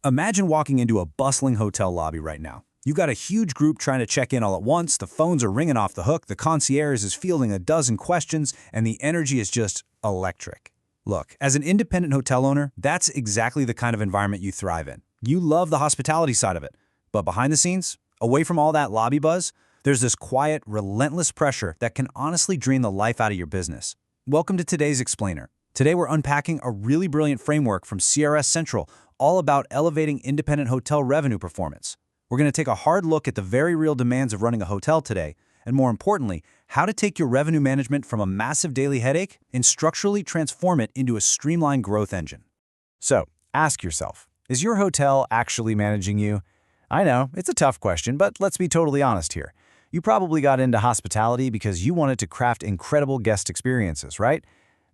Imagine walking into a bustling hotel lobby right now. You've got a huge group trying to check in all at once, the phones are ringing off the hook, the concierge is fielding a dozen questions, and the energy is just electric. Look, as an independent hotel owner, that's exactly the kind of environment you thrive in. You love the hospitality side of it. But behind the scenes, away from all that lobby buzz, there's this quiet, relentless pressure that can honestly drain the life out of your business. Welcome to today's Explainer. Today we're unpacking a really brilliant framework from CRS Central all about elevating independent hotel revenue performance. We're going to take a hard look at the very real demands of running a hotel today, and more importantly, how to take your revenue management from a massive daily headache and structurally transform it into a streamlined growth engine. So, ask yourself, is your hotel actually managing you? I know, it's a tough question, but let's be totally honest here. You probably got into hospitality because you wanted to craft incredible guest experiences, right?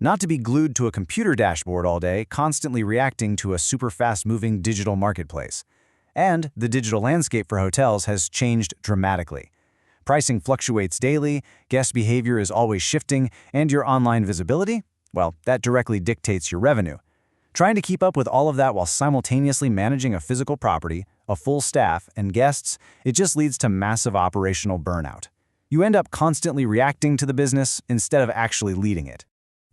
Not to be glued to a computer dashboard all day, constantly reacting to a super fast-moving digital marketplace. And the digital landscape for hotels has changed dramatically. Pricing fluctuates daily, guest behavior is always shifting, and your online visibility? Well, that directly dictates your revenue. Trying to keep up with all of that while simultaneously managing a physical property, a full staff, and guests, it just leads to massive operational burnout. You end up constantly reacting to the business instead of actually leading it.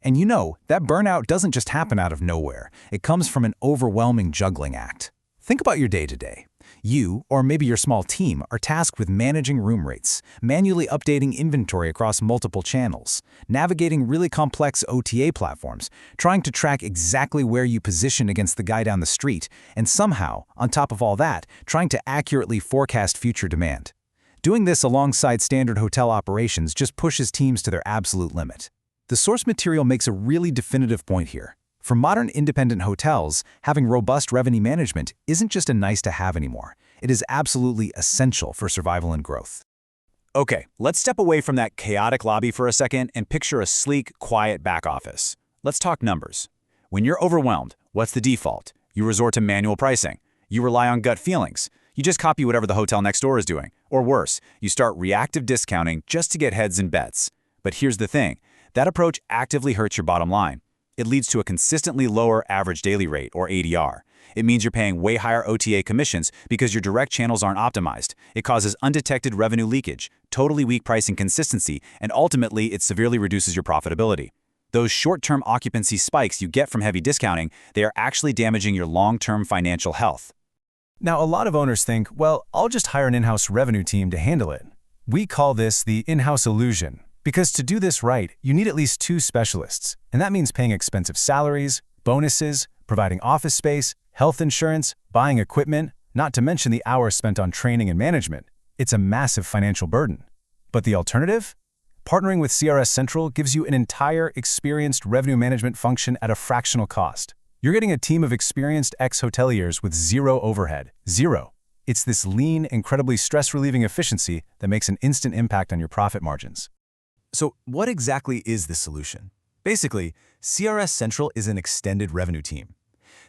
And you know, that burnout doesn't just happen out of nowhere. It comes from an overwhelming juggling act. Think about your day-to-day. You, or maybe your small team, are tasked with managing room rates, manually updating inventory across multiple channels, navigating really complex OTA platforms, trying to track exactly where you position against the guy down the street, and somehow, on top of all that, trying to accurately forecast future demand. Doing this alongside standard hotel operations just pushes teams to their absolute limit. The source material makes a really definitive point here. For modern independent hotels, having robust revenue management isn't just a nice-to-have anymore. It is absolutely essential for survival and growth. Okay, let's step away from that chaotic lobby for a second and picture a sleek, quiet back office. Let's talk numbers. When you're overwhelmed, what's the default? You resort to manual pricing. You rely on gut feelings. You just copy whatever the hotel next door is doing. Or worse, you start reactive discounting just to get heads and bets. But here's the thing. That approach actively hurts your bottom line. It leads to a consistently lower average daily rate, or ADR. It means you're paying way higher OTA commissions because your direct channels aren't optimized. It causes undetected revenue leakage, totally weak pricing consistency, and ultimately it severely reduces your profitability. Those short-term occupancy spikes you get from heavy discounting, they are actually damaging your long-term financial health. Now, a lot of owners think, well, I'll just hire an in-house revenue team to handle it. We call this the in-house illusion. Because to do this right, you need at least 2 specialists, and that means paying expensive salaries, bonuses, providing office space, health insurance, buying equipment, not to mention the hours spent on training and management. It's a massive financial burden. But the alternative? Partnering with CRS Central gives you an entire experienced revenue management function at a fractional cost. You're getting a team of experienced ex-hoteliers with zero overhead. Zero. It's this lean, incredibly stress-relieving efficiency that makes an instant impact on your profit margins. So what exactly is the solution? Basically, CRS Central is an extended revenue team.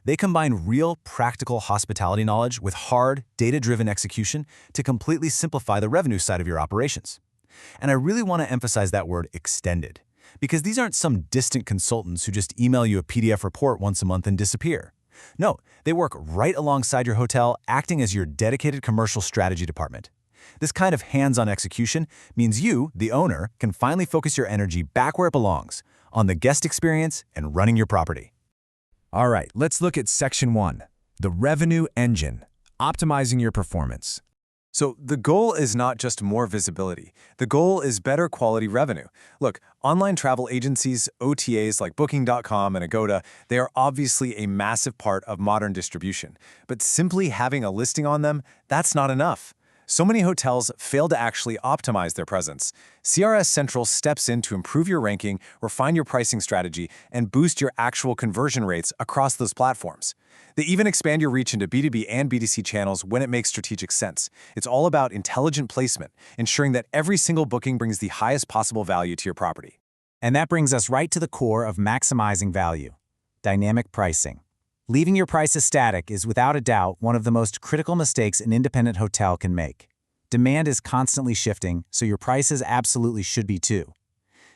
They combine real, practical hospitality knowledge with hard, data-driven execution to completely simplify the revenue side of your operations. And I really want to emphasize that word extended, because these aren't some distant consultants who just email you a PDF report once a month and disappear. No, they work right alongside your hotel, acting as your dedicated commercial strategy department. This kind of hands-on execution means you, the owner, can finally focus your energy back where it belongs, on the guest experience and running your property. All right, let's look at Section 1, the revenue engine, optimizing your performance. So the goal is not just more visibility. The goal is better quality revenue. Look, online travel agencies, OTAs like Booking.com and Agoda, they are obviously a massive part of modern distribution. But simply having a listing on them, that's not enough. So many hotels fail to actually optimize their presence. CRS Central steps in to improve your ranking, refine your pricing strategy, and boost your actual conversion rates across those platforms. They even expand your reach into B2B and B2C channels when it makes strategic sense. It's all about intelligent placement, ensuring that every single booking brings the highest possible value to your property. And that brings us right to the core of maximizing value: dynamic pricing. Leaving your prices static is without a doubt one of the most critical mistakes an independent hotel can make. Demand is constantly shifting, so your prices absolutely should be too.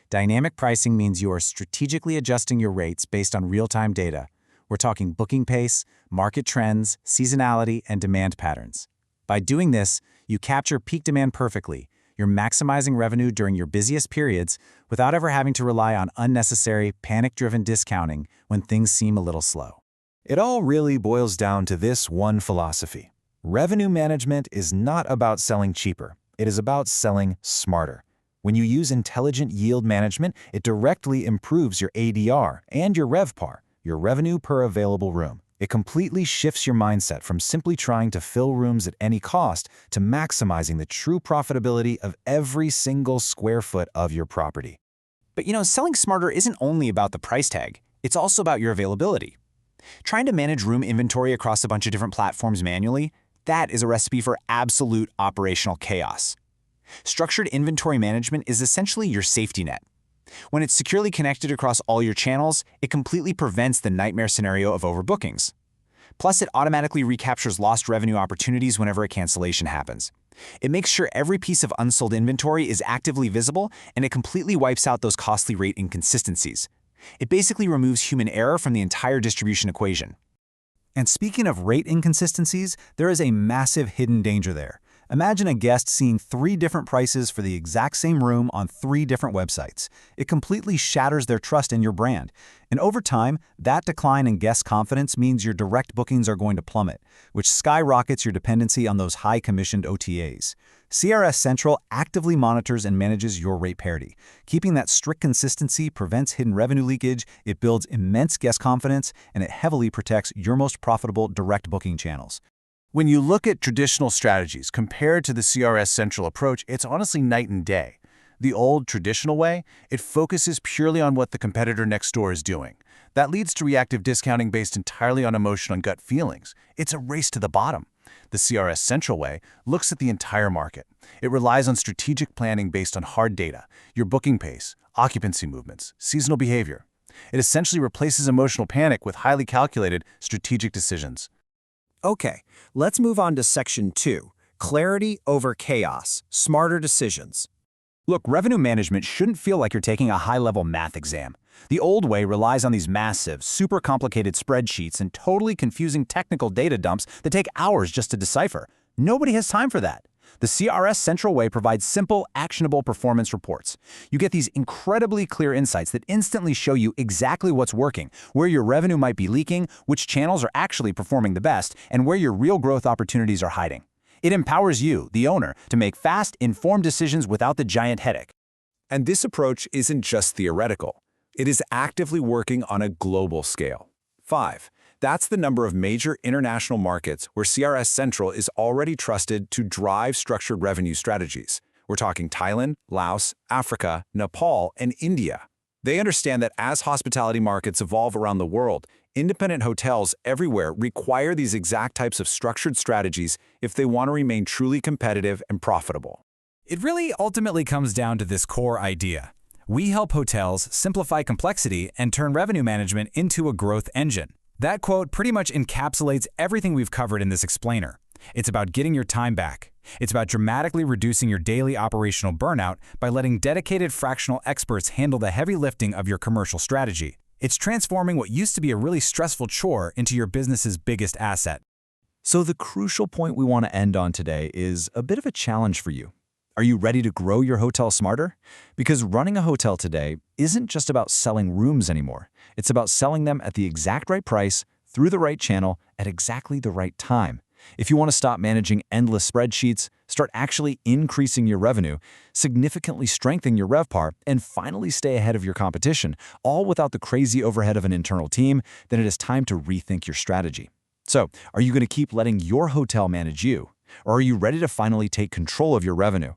Dynamic pricing means you are strategically adjusting your rates based on real-time data, We're talking booking pace, market trends, seasonality, and demand patterns. By doing this, you capture peak demand perfectly. You're maximizing revenue during your busiest periods without ever having to rely on unnecessary, panic-driven discounting when things seem a little slow. It all really boils down to this one philosophy. Revenue management is not about selling cheaper. It is about selling smarter. When you use intelligent yield management, it directly improves your ADR and your RevPAR, your revenue per available room. It completely shifts your mindset from simply trying to fill rooms at any cost to maximizing the true profitability of every single square foot of your property. But selling smarter isn't only about the price tag. It's also about your availability. Trying to manage room inventory across a bunch of different platforms manually, that is a recipe for absolute operational chaos. Structured inventory management is essentially your safety net. When it's securely connected across all your channels, it completely prevents the nightmare scenario of overbookings. Plus, it automatically recaptures lost revenue opportunities whenever a cancellation happens. It makes sure every piece of unsold inventory is actively visible, and it completely wipes out those costly rate inconsistencies. It basically removes human error from the entire distribution equation. And speaking of rate inconsistencies, there is a massive hidden danger there. Imagine a guest seeing 3 different prices for the exact same room on 3 different websites. It completely shatters their trust in your brand. And over time, that decline in guest confidence means your direct bookings are going to plummet, which skyrockets your dependency on those high-commissioned OTAs. CRS Central actively monitors and manages your rate parity. Keeping that strict consistency prevents hidden revenue leakage, it builds immense guest confidence, and it heavily protects your most profitable direct booking channels. When you look at traditional strategies compared to the CRS Central approach, it's honestly night and day. The old, traditional way, it focuses purely on what the competitor next door is doing. That leads to reactive discounting based entirely on emotion and gut feelings. It's a race to the bottom. The CRS Central way looks at the entire market. It relies on strategic planning based on hard data, your booking pace, occupancy movements, seasonal behavior. It essentially replaces emotional panic with highly calculated, strategic decisions. Okay, let's move on to Section 2, Clarity over Chaos, Smarter Decisions. Look, revenue management shouldn't feel like you're taking a high-level math exam. The old way relies on these massive, super complicated spreadsheets and totally confusing technical data dumps that take hours just to decipher. Nobody has time for that. The CRS Central way provides simple, actionable performance reports. You get these incredibly clear insights that instantly show you exactly what's working, where your revenue might be leaking, which channels are actually performing the best, and where your real growth opportunities are hiding. It empowers you, the owner, to make fast, informed decisions without the giant headache. And this approach isn't just theoretical. It is actively working on a global scale. 5. That's the number of major international markets where CRS Central is already trusted to drive structured revenue strategies. We're talking Thailand, Laos, Africa, Nepal, and India. They understand that as hospitality markets evolve around the world, independent hotels everywhere require these exact types of structured strategies if they want to remain truly competitive and profitable. It really ultimately comes down to this core idea. We help hotels simplify complexity and turn revenue management into a growth engine. That quote pretty much encapsulates everything we've covered in this explainer. It's about getting your time back. It's about dramatically reducing your daily operational burnout by letting dedicated fractional experts handle the heavy lifting of your commercial strategy. It's transforming what used to be a really stressful chore into your business's biggest asset. So the crucial point we want to end on today is a bit of a challenge for you. Are you ready to grow your hotel smarter? Because running a hotel today isn't just about selling rooms anymore. It's about selling them at the exact right price, through the right channel, at exactly the right time. If you want to stop managing endless spreadsheets, start actually increasing your revenue, significantly strengthen your RevPAR, and finally stay ahead of your competition, all without the crazy overhead of an internal team, then it is time to rethink your strategy. So, are you going to keep letting your hotel manage you? Or are you ready to finally take control of your revenue?